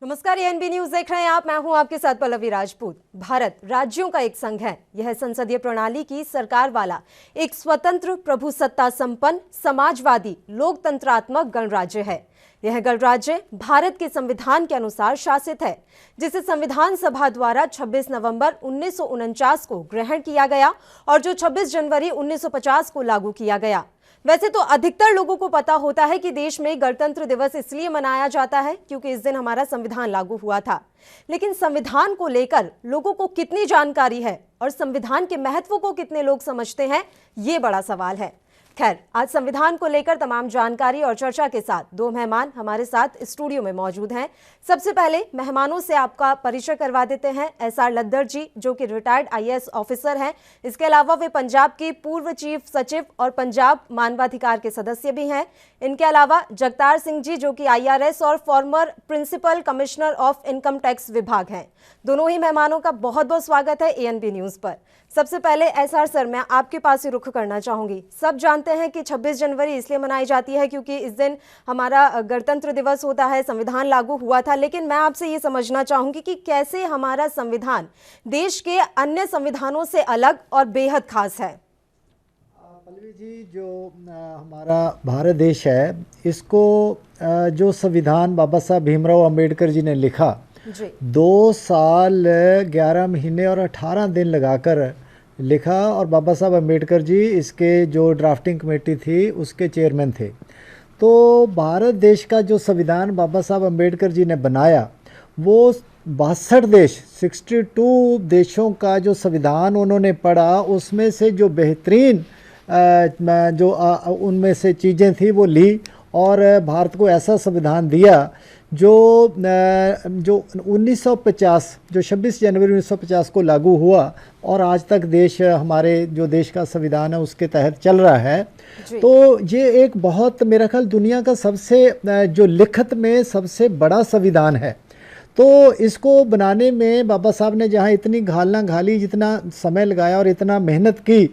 नमस्कार, ANB news देख रहे हैं आप। मैं हूं आपके साथ पल्लवी राजपूत। भारत राज्यों का एक संघ है। यह संसदीय प्रणाली की सरकार वाला एक स्वतंत्र, प्रभुसत्ता संपन्न, समाजवादी, लोकतंत्रात्मक गणराज्य है। यह गणराज्य भारत के संविधान के अनुसार शासित है, जिसे संविधान सभा द्वारा 26 नवंबर 1949 को ग्रहण किया गया और जो 26 जनवरी 1950 को लागू किया गया। वैसे तो अधिकतर लोगों को पता होता है कि देश में गणतंत्र दिवस इसलिए मनाया जाता है क्योंकि इस दिन हमारा संविधान लागू हुआ था। लेकिन संविधान को लेकर लोगों को कितनी जानकारी है और संविधान के महत्व को कितने लोग समझते हैं, ये बड़ा सवाल है। खैर, आज संविधान को लेकर तमाम जानकारी और चर्चा के साथ दो मेहमान हमारे साथ स्टूडियो में मौजूद हैं। सबसे पहले मेहमानों से आपका परिचय करवा देते हैं। एसआर लद्दर जी, जो कि रिटायर्ड आईएएस ऑफिसर हैं। इसके अलावा वे पंजाब के पूर्व चीफ सचिव और पंजाब मानवाधिकार के सदस्य भी हैं। इनके अलावा जगतार सिंह जी, जो कि आईआरएस और former principal commissioner of income tax विभाग हैं। दोनों ही मेहमानों का बहुत बहुत स्वागत है एएनबी न्यूज पर। सबसे पहले एसआर सर, मैं आपके पास ही रुख करना चाहूंगी। सब जानते हैं कि 26 जनवरी इसलिए मनाई जाती है क्योंकि इस दिन हमारा गणतंत्र दिवस होता है, संविधान लागू हुआ था। लेकिन मैं आपसे ये समझना चाहूंगी कि कैसे हमारा संविधान देश के अन्य संविधानों से अलग और बेहद खास है। पल्लवी जी, जो हमारा भारत देश है, इसको जो संविधान बाबा साहब भीमराव अंबेडकर जी ने लिखा, 2 साल 11 महीने और 18 दिन लगाकर लिखा और बाबा साहब अंबेडकर जी इसके जो ड्राफ्टिंग कमेटी थी उसके चेयरमैन थे। तो भारत देश का जो संविधान बाबा साहब अंबेडकर जी ने बनाया, वो 62 देश 62 देशों का जो संविधान उन्होंने पढ़ा, उसमें से जो बेहतरीन जो उनमें से चीज़ें थी वो ली और भारत को ऐसा संविधान दिया जो 1950 जो 26 जनवरी 1950 को लागू हुआ और आज तक देश हमारे जो देश का संविधान है उसके तहत चल रहा है। तो ये एक बहुत, मेरा ख्याल, दुनिया का सबसे जो लिखत में सबसे बड़ा संविधान है। तो इसको बनाने में बाबा साहब ने जहाँ इतनी घालना घाली, जितना समय लगाया और इतना मेहनत की,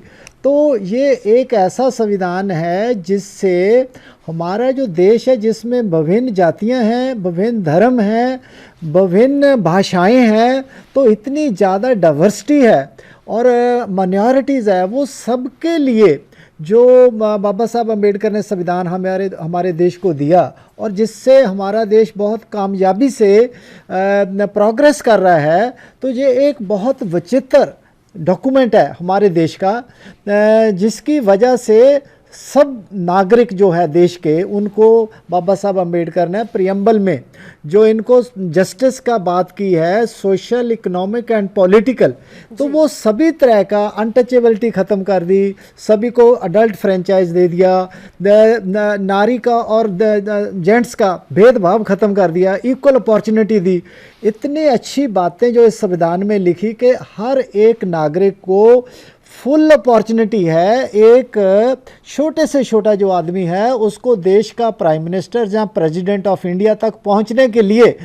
तो ये एक ऐसा संविधान है जिससे हमारा जो देश है, जिसमें विभिन्न जातियां हैं, विभिन्न धर्म हैं, विभिन्न भाषाएं हैं, तो इतनी ज़्यादा डाइवर्सिटी है और माइनॉरिटीज़ है, वो सबके लिए जो बाबा साहब अम्बेडकर ने संविधान हमारे देश को दिया और जिससे हमारा देश बहुत कामयाबी से प्रोग्रेस कर रहा है। तो ये एक बहुत विचित्र डॉक्यूमेंट है हमारे देश का, जिसकी वजह से सब नागरिक जो है देश के, उनको बाबा साहब अम्बेडकर ने प्रियम्बल में जो इनको जस्टिस का बात की है, सोशल, इकोनॉमिक एंड पॉलिटिकल, तो वो सभी तरह का अनटचेबिलिटी ख़त्म कर दी, सभी को अडल्ट फ्रेंचाइज दे दिया, नारी का और जेंट्स का भेदभाव ख़त्म कर दिया, इक्वल अपॉर्चुनिटी दी। इतनी अच्छी बातें जो इस संविधान में लिखी कि हर एक नागरिक को फुल अपॉर्चुनिटी है। एक छोटे से छोटा जो आदमी है उसको देश का प्राइम मिनिस्टर या प्रेसिडेंट ऑफ इंडिया तक पहुंचने के लिए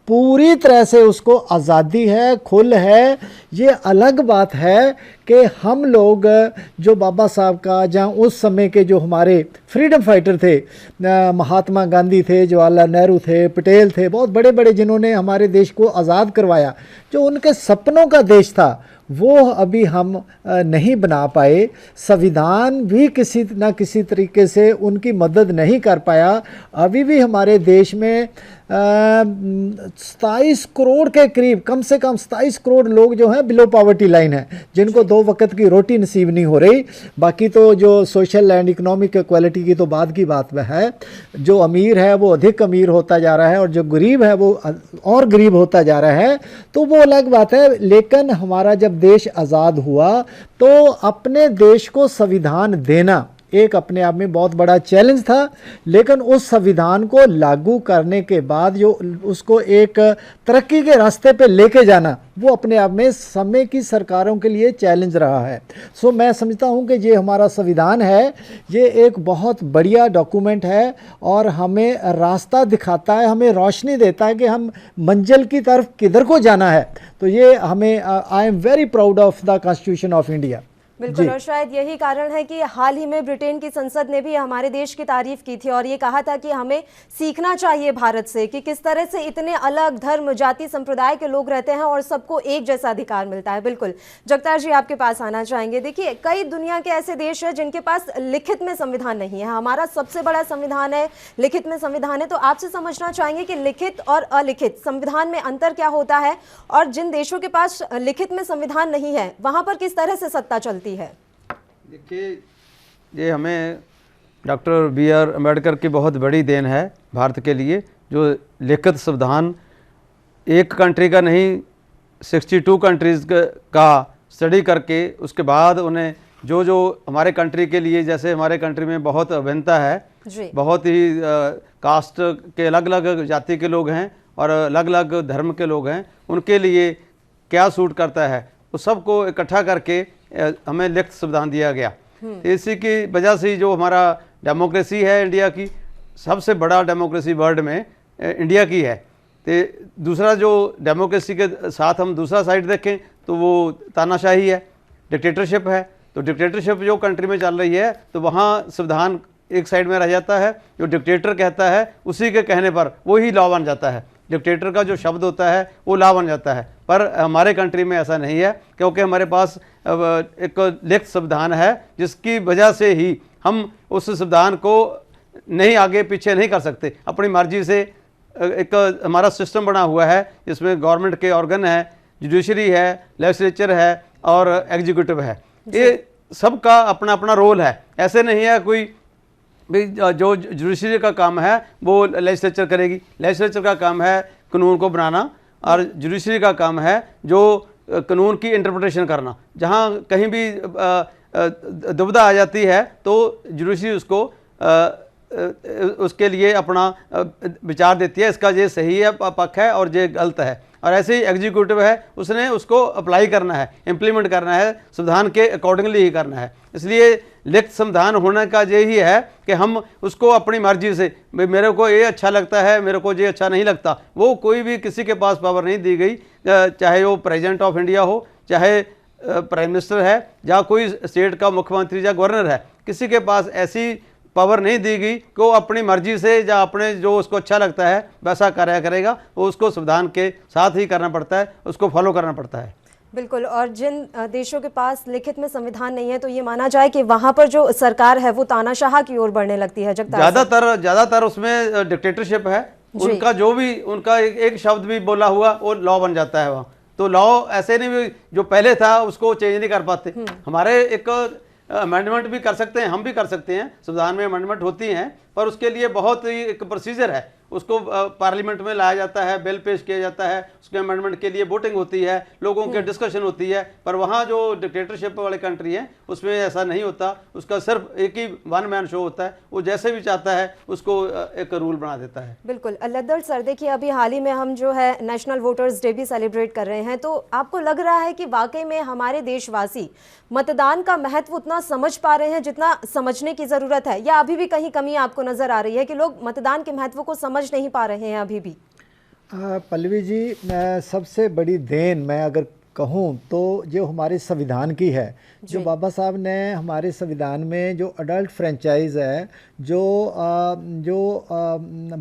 पूरी तरह से उसको आज़ादी है, खुल है। ये अलग बात है कि हम लोग जो बाबा साहब का, जहाँ उस समय के जो हमारे फ्रीडम फाइटर थे, महात्मा गांधी थे, जवाहरलाल नेहरू थे, पटेल थे, बहुत बड़े बड़े जिन्होंने हमारे देश को आज़ाद करवाया, जो उनके सपनों का देश था, वो अभी हम नहीं बना पाए। संविधान भी किसी न किसी तरीके से उनकी मदद नहीं कर पाया। अभी भी हमारे देश में 27 करोड़ के करीब, कम से कम 27 करोड़ लोग जो हैं बिलो पॉवर्टी लाइन है, जिनको 2 वक्त की रोटी नसीब नहीं हो रही। बाकी तो जो सोशल एंड इकोनॉमिक इक्वालिटी की तो बाद की बात है, जो अमीर है वो अधिक अमीर होता जा रहा है और जो गरीब है वो और गरीब होता जा रहा है, तो वो अलग बात है। लेकिन हमारा जब देश आज़ाद हुआ तो अपने देश को संविधान देना एक अपने आप में बहुत बड़ा चैलेंज था। लेकिन उस संविधान को लागू करने के बाद जो उसको एक तरक्की के रास्ते पे लेके जाना, वो अपने आप में समय की सरकारों के लिए चैलेंज रहा है। सो मैं समझता हूँ कि ये हमारा संविधान है, ये एक बहुत बढ़िया डॉक्यूमेंट है और हमें रास्ता दिखाता है, हमें रोशनी देता है कि हम मंजिल की तरफ किधर को जाना है। तो ये हमें, I am very proud of the constitution of India. बिल्कुल, और शायद यही कारण है कि हाल ही में ब्रिटेन की संसद ने भी हमारे देश की तारीफ की थी और ये कहा था कि हमें सीखना चाहिए भारत से कि किस तरह से इतने अलग धर्म, जाति, संप्रदाय के लोग रहते हैं और सबको एक जैसा अधिकार मिलता है। बिल्कुल, जगतार जी आपके पास आना चाहेंगे। देखिए, कई दुनिया के ऐसे देश हैं जिनके पास लिखित में संविधान नहीं है। हमारा सबसे बड़ा संविधान है, लिखित में संविधान है। तो आपसे समझना चाहेंगे कि लिखित और अलिखित संविधान में अंतर क्या होता है, और जिन देशों के पास लिखित में संविधान नहीं है वहां पर किस तरह से सत्ता चलती है। देखिए, ये हमें डॉक्टर B.R. अम्बेडकर की बहुत बड़ी देन है भारत के लिए, जो लिखित संविधान एक कंट्री का नहीं 62 कंट्रीज़ का स्टडी करके उसके बाद उन्हें जो जो हमारे कंट्री के लिए, जैसे हमारे कंट्री में बहुत भिन्नता है, बहुत ही कास्ट के अलग अलग जाति के लोग हैं और अलग अलग धर्म के लोग हैं, उनके लिए क्या सूट करता है उस सब को इकट्ठा करके हमें लिखित संविधान दिया गया। इसी की वजह से जो हमारा डेमोक्रेसी है इंडिया की, सबसे बड़ा डेमोक्रेसी वर्ल्ड में इंडिया की है। तो दूसरा जो डेमोक्रेसी के साथ हम दूसरा साइड देखें तो वो तानाशाही है, डिक्टेटरशिप है। तो डिक्टेटरशिप जो कंट्री में चल रही है तो वहाँ संविधान एक साइड में रह जाता है, जो डिक्टेटर कहता है उसी के कहने पर वही लॉ बन जाता है, डिक्टेटर का जो शब्द होता है वो लॉ बन जाता है। पर हमारे कंट्री में ऐसा नहीं है, क्योंकि हमारे पास एक लिखित संविधान है जिसकी वजह से ही हम उस संविधान को नहीं आगे पीछे नहीं कर सकते, अपनी मर्जी से। एक हमारा सिस्टम बना हुआ है जिसमें गवर्नमेंट के ऑर्गन है, जुडिशरी है, लेजिस्लेचर है और एग्जीक्यूटिव है। ये सबका अपना अपना रोल है। ऐसे नहीं है कोई भी जो जुडिशरी का काम है वो लेजिस्लेचर करेगी, लेजिस्लेचर का काम है कानून को बनाना और जुडिशरी का काम है जो कानून की इंटरप्रिटेशन करना। जहाँ कहीं भी दुविधा आ जाती है तो जुडिशरी उसको उसके लिए अपना विचार देती है, इसका ये सही है पक्ष है और ये गलत है। और ऐसे ही एग्जीक्यूटिव है, उसने उसको अप्लाई करना है, इम्प्लीमेंट करना है, संविधान के अकॉर्डिंगली ही करना है। इसलिए लिखित संविधान होने का यही है कि हम उसको अपनी मर्जी से, मेरे को ये अच्छा लगता है, मेरे को ये अच्छा नहीं लगता, वो कोई भी किसी के पास पावर नहीं दी गई, चाहे वो प्रेसिडेंट ऑफ इंडिया हो, चाहे प्राइम मिनिस्टर है, या कोई स्टेट का मुख्यमंत्री या गवर्नर है, किसी के पास ऐसी पावर नहीं दी गई कि वो अपनी मर्जी से या अपने जो उसको अच्छा लगता है वैसा कार्य करेगा। वो उसको संविधान के साथ ही करना पड़ता है, उसको फॉलो करना पड़ता है। बिल्कुल, और जिन देशों के पास लिखित में संविधान नहीं है तो ये माना जाए कि वहां पर जो सरकार है वो तानाशाह की ओर बढ़ने लगती है। ज्यादातर उसमें डिक्टेटरशिप है, उनका जो भी उनका एक शब्द भी बोला हुआ वो लॉ बन जाता है वहाँ। तो लॉ ऐसे नहीं जो पहले था उसको चेंज नहीं कर पाते। हमारे एक अमेंडमेंट भी कर सकते हैं, हम भी कर सकते हैं, संविधान में अमेंडमेंट होती हैं, पर उसके लिए बहुत ही एक प्रोसीजर है। उसको पार्लियामेंट में लाया जाता है, बिल पेश किया जाता है, उसके अमेंडमेंट के लिए वोटिंग होती है, लोगों के डिस्कशन होती है। पर वहाँ जो डिक्टेटरशिप वाले कंट्री है उसमें ऐसा नहीं होता, उसका सिर्फ एक ही वन मैन शो होता है, वो जैसे भी चाहता है उसको एक रूल बना देता है। बिल्कुल। लद्दर सर, देखिए अभी हाल ही में हम जो है नेशनल वोटर्स डे भी सेलिब्रेट कर रहे हैं, तो आपको लग रहा है कि वाकई में हमारे देशवासी मतदान का महत्व उतना समझ पा रहे हैं जितना समझने की जरूरत है, या अभी भी कहीं कमी आपको नजर आ रही है कि लोग मतदान के महत्व को समझ नहीं पा रहे हैं अभी भी? पल्लवी जी, सबसे बड़ी देन मैं अगर कहूँ तो जो हमारे संविधान की है, जो बाबा साहब ने हमारे संविधान में जो अडल्ट फ्रेंचाइज है, जो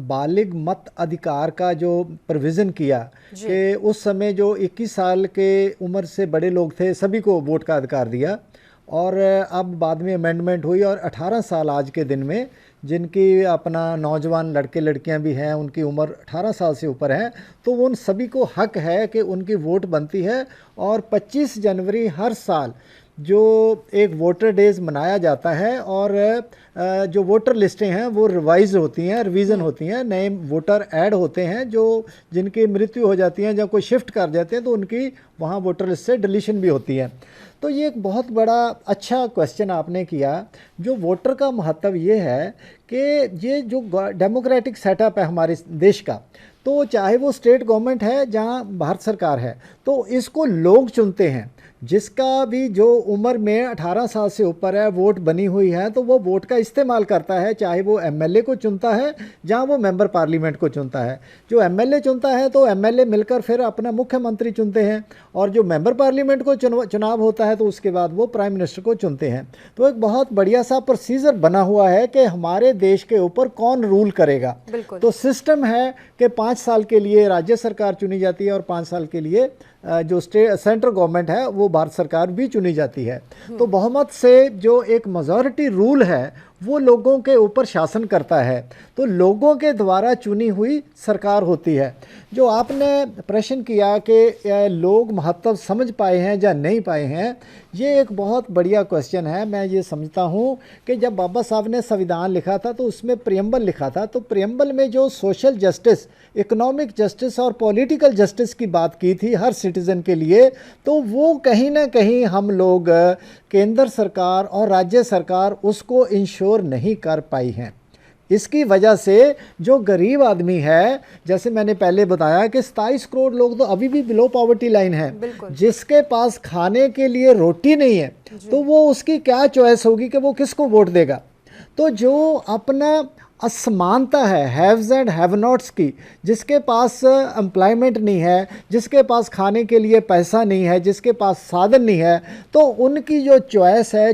बालिग मत अधिकार का जो प्रोविज़न किया कि उस समय जो 21 साल के उम्र से बड़े लोग थे सभी को वोट का अधिकार दिया, और अब बाद में अमेंडमेंट हुई और 18 साल आज के दिन में जिनकी अपना नौजवान लड़के लड़कियां भी हैं उनकी उम्र 18 साल से ऊपर है, तो उन सभी को हक है कि उनकी वोट बनती है। और 25 जनवरी हर साल जो एक वोटर डेज मनाया जाता है, और जो वोटर लिस्टें हैं वो रिवाइज होती हैं, रिवीजन होती हैं, नए वोटर ऐड होते हैं, जो जिनकी मृत्यु हो जाती है या कोई शिफ्ट कर जाते हैं तो उनकी वहाँ वोटर लिस्ट से डिलीशन भी होती है। तो ये एक बहुत बड़ा अच्छा क्वेश्चन आपने किया। जो वोटर का महत्व ये है कि ये जो डेमोक्रेटिक सेटअप है हमारे देश का, तो चाहे वो स्टेट गवर्नमेंट है जहाँ भारत सरकार है, तो इसको लोग चुनते हैं। जिसका भी जो उम्र में 18 साल से ऊपर है, वोट बनी हुई है, तो वो वोट का इस्तेमाल करता है, चाहे वो एमएलए को चुनता है, जहां वो मेंबर पार्लियामेंट को चुनता है। जो एमएलए चुनता है तो एमएलए मिलकर फिर अपना मुख्यमंत्री चुनते हैं, और जो मेंबर पार्लियामेंट को चुनाव होता है तो उसके बाद वो प्राइम मिनिस्टर को चुनते हैं। तो एक बहुत बढ़िया सा प्रोसीजर बना हुआ है कि हमारे देश के ऊपर कौन रूल करेगा। तो सिस्टम है कि 5 साल के लिए राज्य सरकार चुनी जाती है और 5 साल के लिए जो सेंट्रल गवर्नमेंट है वो भारत सरकार भी चुनी जाती है। तो बहुमत से जो एक मेजॉरिटी रूल है वो लोगों के ऊपर शासन करता है, तो लोगों के द्वारा चुनी हुई सरकार होती है। जो आपने प्रश्न किया कि लोग महत्व समझ पाए हैं या नहीं पाए हैं, ये एक बहुत बढ़िया क्वेश्चन है। मैं ये समझता हूँ कि जब बाबा साहब ने संविधान लिखा था तो उसमें प्रियम्बल लिखा था, तो प्रियम्बल में जो सोशल जस्टिस, इकोनॉमिक जस्टिस और पॉलिटिकल जस्टिस की बात की थी हर सिटीज़न के लिए, तो वो कहीं ना कहीं हम लोग केंद्र सरकार और राज्य सरकार उसको इंश्योर नहीं कर पाई हैं। इसकी वजह से जो गरीब आदमी है, जैसे मैंने पहले बताया कि 27 करोड़ लोग तो अभी भी बिलो पॉवर्टी लाइन है, जिसके पास खाने के लिए रोटी नहीं है, तो वो उसकी क्या चॉइस होगी कि वो किसको वोट देगा। तो जो अपना असमानता है हैव्स एंड हैव नॉट्स की, जिसके पास एम्प्लॉयमेंट नहीं है, जिसके पास खाने के लिए पैसा नहीं है, जिसके पास साधन नहीं है, तो उनकी जो चॉइस है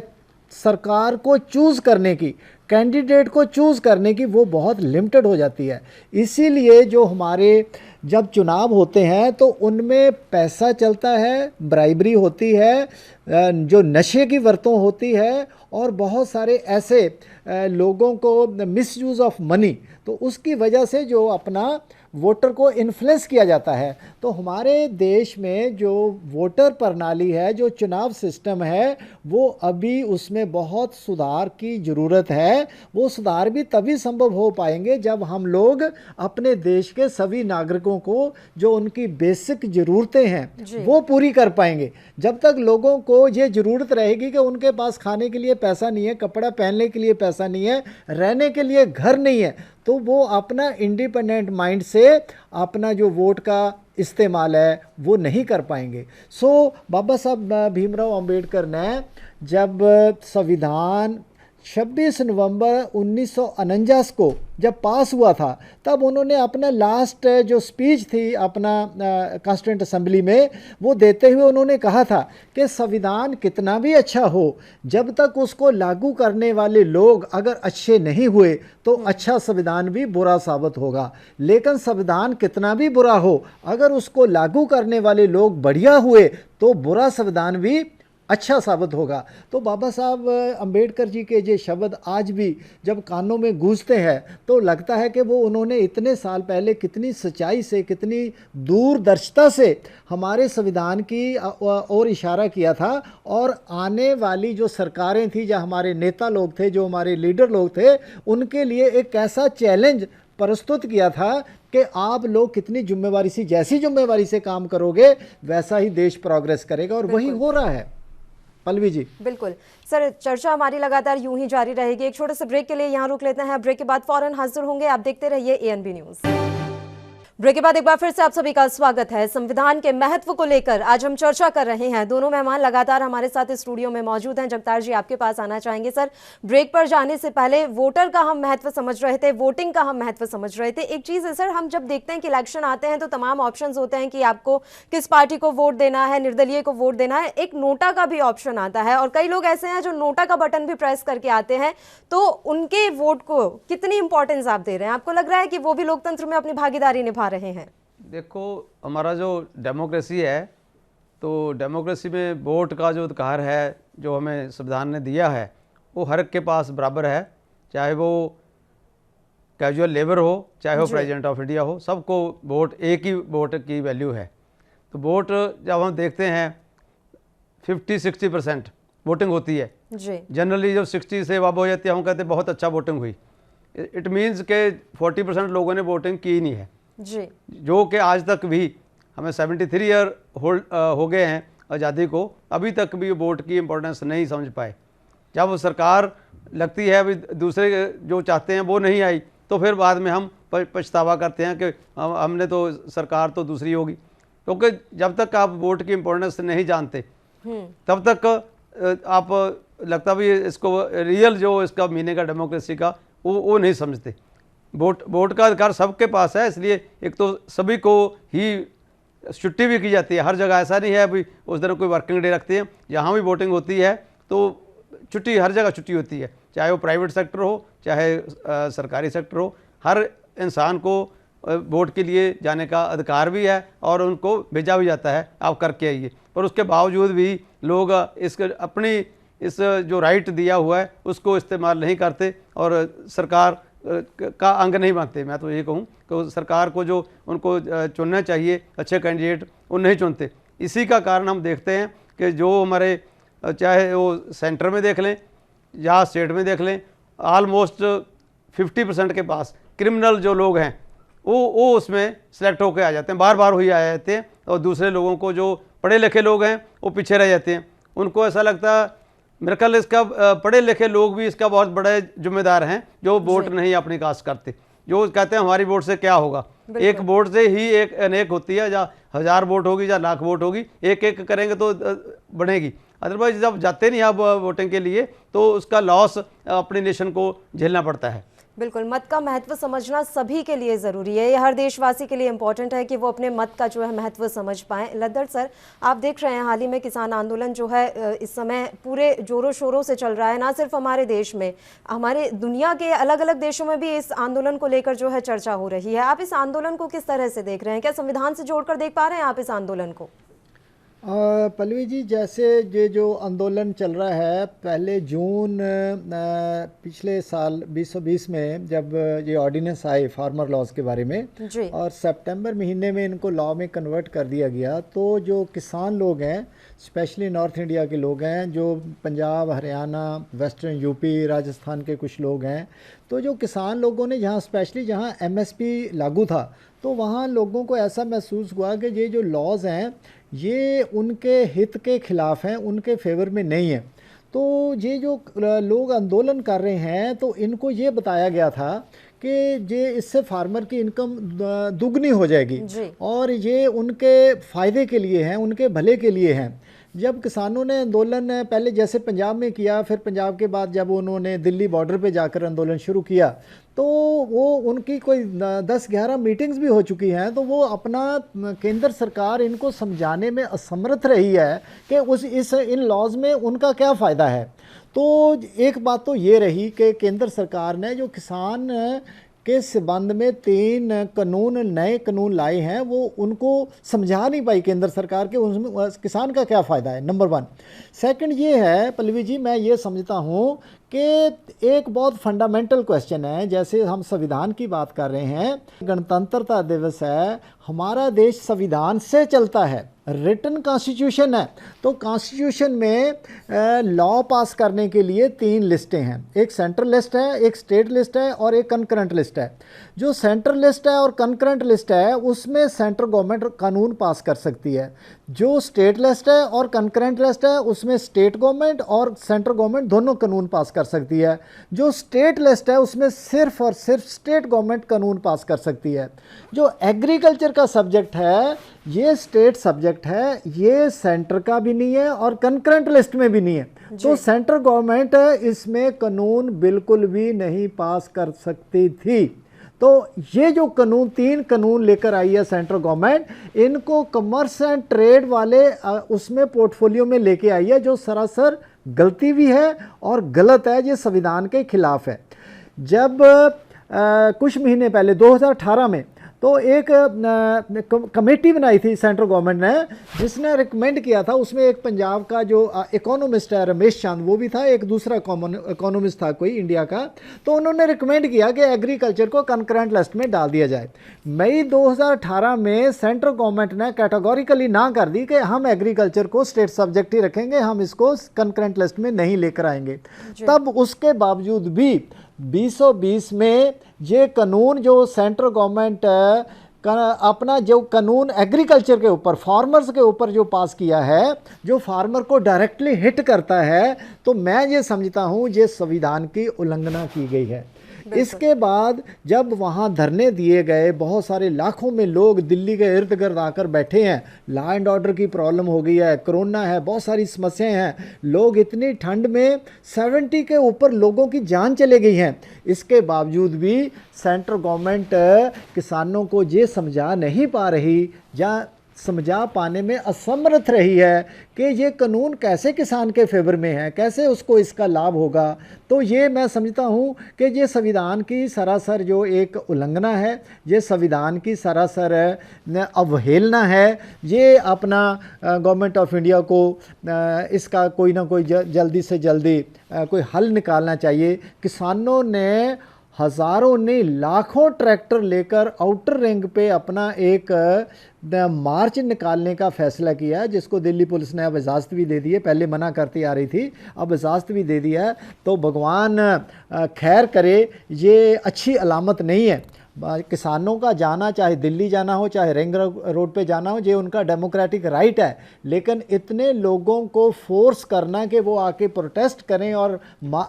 सरकार को चूज़ करने की, कैंडिडेट को चूज़ करने की, वो बहुत लिमिटेड हो जाती है। इसीलिए जो हमारे जब चुनाव होते हैं तो उनमें पैसा चलता है, ब्राइबरी होती है, जो नशे की वरतों होती है, और बहुत सारे ऐसे लोगों को मिसयूज़ ऑफ मनी, तो उसकी वजह से जो अपना वोटर को इन्फ्लुएंस किया जाता है। तो हमारे देश में जो वोटर प्रणाली है, जो चुनाव सिस्टम है, वो अभी उसमें बहुत सुधार की ज़रूरत है। वो सुधार भी तभी संभव हो पाएंगे जब हम लोग अपने देश के सभी नागरिकों को जो उनकी बेसिक ज़रूरतें हैं वो पूरी कर पाएंगे। जब तक लोगों को ये ज़रूरत रहेगी कि उनके पास खाने के लिए पैसा नहीं है, कपड़ा पहनने के लिए पैसा नहीं है, रहने के लिए घर नहीं है, तो वो अपना इंडिपेंडेंट माइंड से अपना जो वोट का इस्तेमाल है वो नहीं कर पाएंगे। सो बाबा साहब भीमराव अंबेडकर ने जब संविधान 26 नवंबर 1949 को जब पास हुआ था, तब उन्होंने अपना लास्ट जो स्पीच थी अपना कॉन्स्टिट्यूएंट असेंबली में, वो देते हुए उन्होंने कहा था कि संविधान कितना भी अच्छा हो, जब तक उसको लागू करने वाले लोग अगर अच्छे नहीं हुए तो अच्छा संविधान भी बुरा साबित होगा। लेकिन संविधान कितना भी बुरा हो, अगर उसको लागू करने वाले लोग बढ़िया हुए तो बुरा संविधान भी अच्छा साबित होगा। तो बाबा साहब अंबेडकर जी के ये शब्द आज भी जब कानों में गूंजते हैं तो लगता है कि वो उन्होंने इतने साल पहले कितनी सच्चाई से, कितनी दूरदर्शिता से हमारे संविधान की ओर इशारा किया था, और आने वाली जो सरकारें थी, जो हमारे नेता लोग थे, जो हमारे लीडर लोग थे, उनके लिए एक ऐसा चैलेंज प्रस्तुत किया था कि आप लोग कितनी जिम्मेवारी से, जैसी जिम्मेवारी से काम करोगे वैसा ही देश प्रोग्रेस करेगा, और वही हो रहा है। पल्लवी जी। बिल्कुल सर, चर्चा हमारी लगातार यूं ही जारी रहेगी। एक छोटे से ब्रेक के लिए यहाँ रुक लेते हैं, ब्रेक के बाद फौरन हाजिर होंगे। आप देखते रहिए एएनबी न्यूज। ब्रेक के बाद एक बार फिर से आप सभी का स्वागत है। संविधान के महत्व को लेकर आज हम चर्चा कर रहे हैं। दोनों मेहमान लगातार हमारे साथ इस स्टूडियो में मौजूद हैं। जगतार जी, आपके पास आना चाहेंगे। सर, ब्रेक पर जाने से पहले वोटर का हम महत्व समझ रहे थे, वोटिंग का हम महत्व समझ रहे थे। एक चीज है सर, हम जब देखते हैं कि इलेक्शन आते हैं तो तमाम ऑप्शंस होते हैं कि आपको किस पार्टी को वोट देना है, निर्दलीय को वोट देना है, एक नोटा का भी ऑप्शन आता है, और कई लोग ऐसे हैं जो नोटा का बटन भी प्रेस करके आते हैं। तो उनके वोट को कितनी इंपॉर्टेंस आप दे रहे हैं? आपको लग रहा है कि वो भी लोकतंत्र में अपनी भागीदारी निभा रहे हैं? देखो, हमारा जो डेमोक्रेसी है, तो डेमोक्रेसी में वोट का जो अधिकार है जो हमें संविधान ने दिया है वो हर एक के पास बराबर है, चाहे वो कैजुअल लेबर हो, चाहे वो प्रेसिडेंट ऑफ इंडिया हो, सबको वोट, एक ही वोट की वैल्यू है। तो वोट जब हम देखते हैं 50-60% वोटिंग होती है जनरली, जब 60 से अब हो जाती है हम कहते हैं बहुत अच्छा वोटिंग हुई। इट मीन्स के 40% लोगों ने वोटिंग की ही नहीं है जी, जो कि आज तक भी हमें 73 ईयर हो गए हैं आज़ादी को, अभी तक भी वोट की इम्पोर्टेंस नहीं समझ पाए। जब वो सरकार लगती है अभी दूसरे जो चाहते हैं वो नहीं आई, तो फिर बाद में हम पछतावा करते हैं कि हमने तो सरकार तो दूसरी होगी। क्योंकि जब तक आप वोट की इम्पोर्टेंस नहीं जानते तब तक आप लगता भी इसको रियल जो इसका मीनिंग है डेमोक्रेसी का वो नहीं समझते। वोट का अधिकार सबके पास है, इसलिए एक तो सभी को ही छुट्टी भी की जाती है हर जगह। ऐसा नहीं है अभी उस दिन कोई वर्किंग डे रखते हैं, जहाँ भी वोटिंग होती है तो छुट्टी, हर जगह छुट्टी होती है, चाहे वो प्राइवेट सेक्टर हो चाहे सरकारी सेक्टर हो। हर इंसान को वोट के लिए जाने का अधिकार भी है और उनको भेजा भी जाता है आप करके आइए। पर उसके बावजूद भी लोग अपनी इस जो राइट दिया हुआ है उसको इस्तेमाल नहीं करते और सरकार का अंग नहीं बनते। मैं तो ये कहूँ कि सरकार को जो उनको चुनना चाहिए अच्छे कैंडिडेट वो नहीं चुनते। इसी का कारण हम देखते हैं कि जो हमारे चाहे वो सेंटर में देख लें या स्टेट में देख लें, ऑलमोस्ट 50% के पास क्रिमिनल जो लोग हैं वो उसमें सेलेक्ट होकर आ जाते हैं, बार बार हुई आ जाते हैं। और दूसरे लोगों को जो पढ़े लिखे लोग हैं वो पीछे रह जाते हैं। उनको ऐसा लगता है, मेरे ख्याल इसका पढ़े लिखे लोग भी इसका बहुत बड़े जिम्मेदार हैं जो वोट नहीं अपनी कास्ट करते, जो कहते हैं हमारी वोट से क्या होगा। एक वोट से ही एक अनेक होती है, या 1000 वोट होगी या लाख वोट होगी, एक एक करेंगे तो बढ़ेगी। अदरवाइज जब जाते नहीं आप वोटिंग के लिए तो उसका लॉस अपनी नेशन को झेलना पड़ता है। बिल्कुल, मत का महत्व समझना सभी के लिए ज़रूरी है। ये हर देशवासी के लिए इम्पोर्टेंट है कि वो अपने मत का जो है महत्व समझ पाएं। लद्दड़ सर, आप देख रहे हैं हाल ही में किसान आंदोलन जो है इस समय पूरे जोरों शोरों से चल रहा है, ना सिर्फ हमारे देश में, हमारे दुनिया के अलग अलग देशों में भी इस आंदोलन को लेकर जो है चर्चा हो रही है। आप इस आंदोलन को किस तरह से देख रहे हैं? क्या संविधान से जोड़कर देख पा रहे हैं आप इस आंदोलन को? पल्लवी जी, जैसे ये जो आंदोलन चल रहा है, पहले जून पिछले साल 2020 में जब ये ऑर्डिनेंस आए फार्मर लॉज के बारे में जी। और सितंबर महीने में इनको लॉ में कन्वर्ट कर दिया गया, तो जो किसान लोग हैं, स्पेशली नॉर्थ इंडिया के लोग हैं, जो पंजाब, हरियाणा, वेस्टर्न यूपी, राजस्थान के कुछ लोग हैं, तो जो किसान लोगों ने जहाँ स्पेशली जहाँ एमएसपी लागू था तो वहाँ लोगों को ऐसा महसूस हुआ कि ये जो लॉज हैं ये उनके हित के खिलाफ हैं, उनके फेवर में नहीं है। तो ये जो लोग आंदोलन कर रहे हैं तो इनको ये बताया गया था कि ये इससे फार्मर की इनकम दुगनी हो जाएगी और ये उनके फ़ायदे के लिए हैं, उनके भले के लिए हैं। जब किसानों ने आंदोलन पहले जैसे पंजाब में किया, फिर पंजाब के बाद जब उन्होंने दिल्ली बॉर्डर पे जाकर आंदोलन शुरू किया तो वो उनकी कोई 10-11 मीटिंग्स भी हो चुकी हैं, तो वो अपना केंद्र सरकार इनको समझाने में असमर्थ रही है कि इन लॉज में उनका क्या फ़ायदा है। तो एक बात तो ये रही कि केंद्र सरकार ने जो किसान के संबंध में 3 नए कानून लाए हैं, वो उनको समझा नहीं पाई केंद्र सरकार के उसमें किसान का क्या फ़ायदा है, नंबर 1। सेकंड ये है पल्लवी जी, मैं ये समझता हूँ कि एक बहुत फंडामेंटल क्वेश्चन है, जैसे हम संविधान की बात कर रहे हैं, गणतंत्रता दिवस है, हमारा देश संविधान से चलता है, रिटन कॉन्स्टिट्यूशन है। तो कॉन्स्टिट्यूशन में लॉ पास करने के लिए 3 लिस्टें हैं, एक सेंट्रल लिस्ट है, एक स्टेट लिस्ट है और एक कंकरेंट लिस्ट है। जो सेंट्रल लिस्ट है और कंकरेंट लिस्ट है उसमें सेंट्रल गवर्नमेंट कानून पास कर सकती है। जो स्टेट लिस्ट है और कंकरेंट लिस्ट है उसमें स्टेट गवर्नमेंट और सेंट्रल गवर्नमेंट दोनों कानून पास कर सकती है। जो स्टेट लिस्ट है उसमें सिर्फ और सिर्फ स्टेट गवर्नमेंट कानून पास कर सकती है। जो एग्रीकल्चर का सब्जेक्ट है ये स्टेट सब्जेक्ट है, ये सेंटर का भी नहीं है और कंकरेंट लिस्ट में भी नहीं है। तो सेंट्रल गवर्नमेंट इसमें कानून बिल्कुल भी नहीं पास कर सकती थी। तो ये जो 3 कानून लेकर आई है सेंट्रल गवर्नमेंट, इनको कमर्स एंड ट्रेड वाले उसमें पोर्टफोलियो में लेके आई है, जो सरासर गलती भी है और गलत है, ये संविधान के खिलाफ है। जब कुछ महीने पहले 2018 में तो एक कमेटी बनाई थी सेंट्रल गवर्नमेंट ने, जिसने रिकमेंड किया था, उसमें एक पंजाब का जो इकोनॉमिस्ट है रमेश चांद वो भी था, एक दूसरा इकोनॉमिस्ट था कोई इंडिया का। तो उन्होंने रिकमेंड किया कि एग्रीकल्चर को कंकरेंट लिस्ट में डाल दिया जाए। मई 2018 में सेंट्रल गवर्नमेंट ने कैटेगोरिकली ना कर दी कि हम एग्रीकल्चर को स्टेट सब्जेक्ट ही रखेंगे, हम इसको कंकरेंट लिस्ट में नहीं लेकर आएंगे। तब उसके बावजूद भी 2020 में ये कानून जो सेंट्रल गवर्नमेंट अपना जो कानून एग्रीकल्चर के ऊपर, फार्मर्स के ऊपर जो पास किया है, जो फार्मर को डायरेक्टली हिट करता है, तो मैं ये समझता हूँ ये संविधान की उल्लंघना की गई है। इसके बाद जब वहाँ धरने दिए गए, बहुत सारे लाखों में लोग दिल्ली के इर्द गिर्द आकर बैठे हैं, लॉ एंड ऑर्डर की प्रॉब्लम हो गई है, कोरोना है, बहुत सारी समस्याएं हैं, लोग इतनी ठंड में 70 के ऊपर लोगों की जान चले गई हैं। इसके बावजूद भी सेंट्रल गवर्नमेंट किसानों को ये समझा नहीं पा रही या समझा पाने में असमर्थ रही है कि ये कानून कैसे किसान के फेवर में है, कैसे उसको इसका लाभ होगा। तो ये मैं समझता हूँ कि ये संविधान की सरासर जो एक उल्लंघना है, ये संविधान की सरासर अवहेलना है। ये अपना गवर्नमेंट ऑफ इंडिया को इसका कोई ना कोई जल्दी से जल्दी कोई हल निकालना चाहिए। किसानों ने हज़ारों नहीं लाखों ट्रैक्टर लेकर आउटर रिंग पे अपना एक मार्च निकालने का फैसला किया है, जिसको दिल्ली पुलिस ने अब इजाज़त भी दे दी है। पहले मना करती आ रही थी, अब इजाज़त भी दे दिया है। तो भगवान खैर करे, ये अच्छी अलामत नहीं है। किसानों का जाना, चाहे दिल्ली जाना हो, चाहे रिंग रोड पे जाना हो, ये उनका डेमोक्रेटिक राइट है। लेकिन इतने लोगों को फोर्स करना कि वो आके प्रोटेस्ट करें और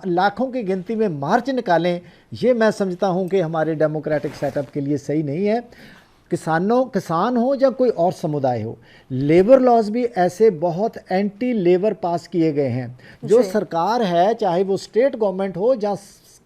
लाखों की गिनती में मार्च निकालें, ये मैं समझता हूँ कि हमारे डेमोक्रेटिक सेटअप के लिए सही नहीं है। किसान हो या कोई और समुदाय हो, लेबर लॉज भी ऐसे बहुत एंटी लेबर पास किए गए हैं। जो सरकार है, चाहे वो स्टेट गवर्नमेंट हो या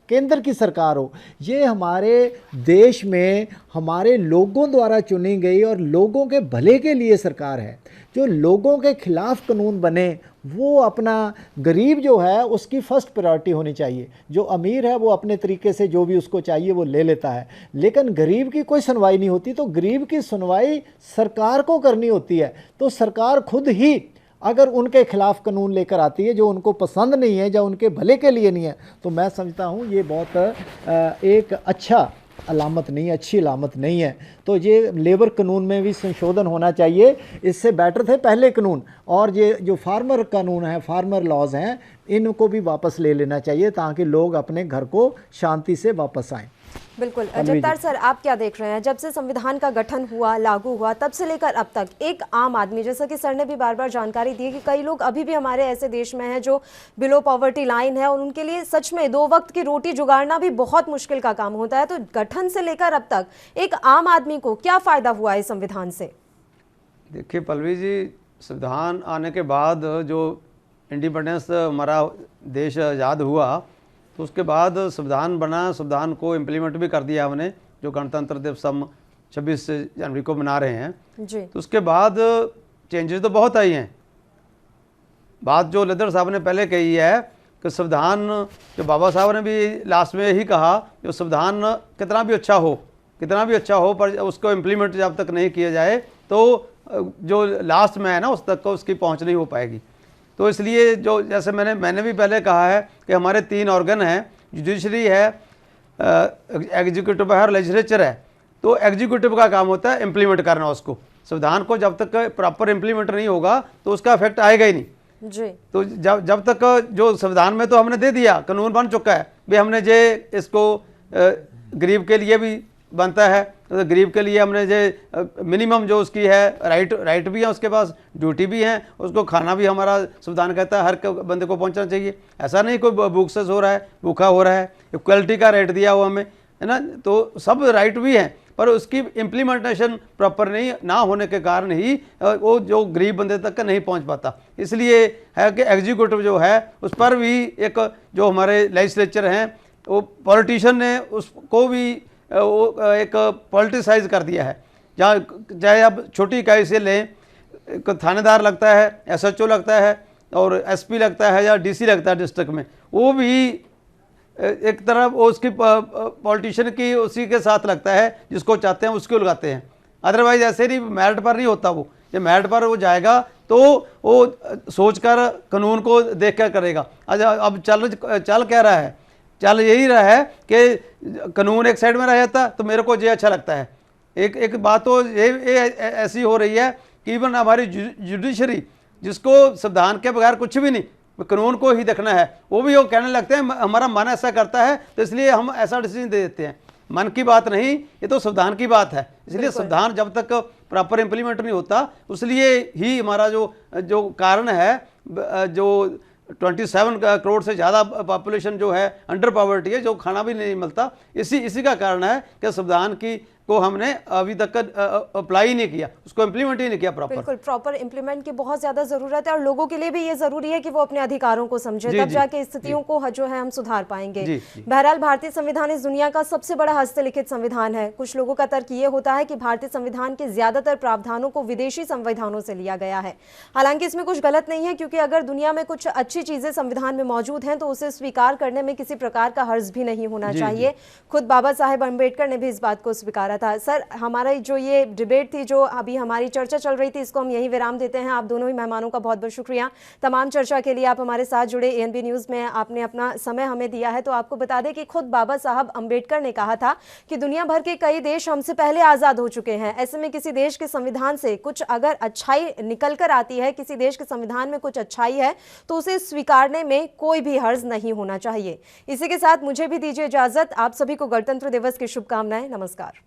केंद्र की सरकार हो, ये हमारे देश में हमारे लोगों द्वारा चुनी गई और लोगों के भले के लिए सरकार है। जो लोगों के खिलाफ कानून बने, वो अपना गरीब जो है उसकी फर्स्ट प्रायोरिटी होनी चाहिए। जो अमीर है वो अपने तरीके से जो भी उसको चाहिए वो ले लेता है, लेकिन गरीब की कोई सुनवाई नहीं होती। तो गरीब की सुनवाई सरकार को करनी होती है। तो सरकार खुद ही अगर उनके खिलाफ कानून लेकर आती है जो उनको पसंद नहीं है या उनके भले के लिए नहीं है, तो मैं समझता हूँ ये बहुत एक अच्छा अलामत नहीं है, अच्छी अलामत नहीं है। तो ये लेबर कानून में भी संशोधन होना चाहिए। इससे बेटर थे पहले कानून, और ये जो फार्मर कानून है, फार्मर लॉज हैं, इनको भी वापस ले लेना चाहिए ताकि लोग अपने घर को शांति से वापस आएँ। बिल्कुल। जगतार सर, आप क्या देख रहे हैं, जब से संविधान का गठन हुआ, लागू हुआ, तब से लेकर अब तक एक आम आदमी, जैसा कि सर ने भी बार बार जानकारी दी कि कई लोग अभी भी हमारे ऐसे देश में हैं जो बिलो पॉवर्टी लाइन है और उनके लिए सच में 2 वक्त की रोटी जुगाड़ना भी बहुत मुश्किल का काम होता है। तो गठन से लेकर अब तक एक आम आदमी को क्या फायदा हुआ है संविधान से? देखिए पल्लवी जी, संविधान आने के बाद जो इंडिपेंडेंस हमारा देश आज़ाद हुआ, तो उसके बाद संविधान बना, संविधान को इम्प्लीमेंट भी कर दिया हमने, जो गणतंत्र दिवस हम 26 जनवरी को मना रहे हैं जी। तो उसके बाद चेंजेस तो बहुत आई हैं। बात जो लद्दड़ साहब ने पहले कही है कि संविधान, जो बाबा साहब ने भी लास्ट में यही कहा, जो संविधान कितना भी अच्छा हो पर उसको इम्प्लीमेंट जब तक नहीं किया जाए तो जो लास्ट में है ना उस तक को उसकी पहुँच नहीं हो पाएगी। तो इसलिए जो जैसे मैंने भी पहले कहा है कि हमारे 3 ऑर्गन हैं, जुडिशरी है, एग्जीक्यूटिव है और लेजिस्लेचर है। तो एग्जीक्यूटिव का काम होता है इम्प्लीमेंट करना उसको। संविधान को जब तक प्रॉपर इम्प्लीमेंट नहीं होगा तो उसका इफेक्ट आएगा ही नहीं जी। तो जब तक जो संविधान में तो हमने दे दिया, कानून बन चुका है भी, हमने जे इसको गरीब के लिए भी बनता है, तो गरीब के लिए हमने जो मिनिमम जो उसकी है राइट भी है, उसके पास ड्यूटी भी है, उसको खाना भी हमारा संविधान कहता है हर बंदे को पहुंचना चाहिए। ऐसा नहीं कोई भूखस हो रहा है, भूखा हो रहा है, इक्वलिटी का राइट दिया हुआ हमें, है ना। तो सब राइट भी हैं, पर उसकी इम्प्लीमेंटेशन प्रॉपर नहीं ना होने के कारण ही वो जो गरीब बंदे तक का नहीं पहुंच पाता। इसलिए है कि एग्जीक्यूटिव जो है उस पर भी एक जो हमारे लेजिस्लेचर हैं, वो पॉलिटिशियन ने उसको भी वो एक पॉलिटिसाइज कर दिया है। जहाँ चाहे आप छोटी इकाई से लें, थानेदार लगता है, SHO लगता है और SP लगता है या DC लगता है डिस्ट्रिक्ट में, वो भी एक तरफ उसकी पॉलिटिशियन की उसी के साथ लगता है, जिसको चाहते हैं उसको लगाते हैं। अदरवाइज ऐसे नहीं, मेरिट पर नहीं होता वो। जब मेरिट पर वो जाएगा तो वो सोचकर कानून को देख कर करेगा। अच्छा, अब चल क्या रहा है, चल यही रहा है कि कानून एक साइड में रह जाता तो मेरे को ये अच्छा लगता है। एक बात तो ये ऐसी हो रही है कि इवन हमारी जुडिशरी, जिसको संविधान के बगैर कुछ भी नहीं, कानून को ही देखना है, वो भी वो कहने लगते हैं हमारा मन ऐसा करता है तो इसलिए हम ऐसा डिसीजन दे देते हैं। मन की बात नहीं, ये तो संविधान की बात है। इसलिए संविधान जब तक प्रॉपर इम्प्लीमेंट नहीं होता, उसलिए ही हमारा जो कारण है, जो 27 करोड़ से ज़्यादा पॉपुलेशन जो है अंडर पॉवर्टी है, जो खाना भी नहीं मिलता। इसी का कारण है कि संविधान को हमने अभी तक अप्लाई ही नहीं किया, उसको इम्प्लीमेंट ही नहीं किया प्रॉपर। बिल्कुल, प्रॉपर इम्प्लीमेंट की बहुत ज्यादा जरूरत है और लोगों के लिए भी ये जरूरी है कि वो अपने अधिकारों को समझे, तब जाके स्थितियों को जो है हम सुधार पाएंगे। बहरहाल भारतीय संविधान इस दुनिया का सबसे बड़ा हस्तलिखित संविधान है। कुछ लोगों का तर्क ये होता है कि भारतीय संविधान के ज्यादातर प्रावधानों को विदेशी संविधानों से लिया गया है। हालांकि इसमें कुछ गलत नहीं है, क्योंकि अगर दुनिया में कुछ अच्छी चीजें संविधान में मौजूद हैं तो उसे स्वीकार करने में किसी प्रकार का हर्ज भी नहीं होना चाहिए। खुद बाबा साहेब अम्बेडकर ने भी इस बात को स्वीकारा था। सर, हमारा जो ये डिबेट थी, जो अभी हमारी चर्चा चल रही थी, इसको हम यहीं विराम देते हैं। आप दोनों ही मेहमानों का बहुत बहुत शुक्रिया तमाम चर्चा के लिए। आप हमारे साथ जुड़े, एएनबी न्यूज़ में आपने अपना समय हमें दिया है। तो आपको बता दें कि खुद बाबा साहब अम्बेडकर ने कहा था कि दुनिया भर के कई देश हमसे पहले आज़ाद हो चुके हैं। ऐसे में किसी देश के संविधान से कुछ अगर अच्छाई निकल कर आती है, किसी देश के संविधान में कुछ अच्छाई है, तो उसे स्वीकारने में कोई भी हर्ज नहीं होना चाहिए। इसी के साथ मुझे भी दीजिए इजाजत। आप सभी को गणतंत्र दिवस की शुभकामनाएं। नमस्कार।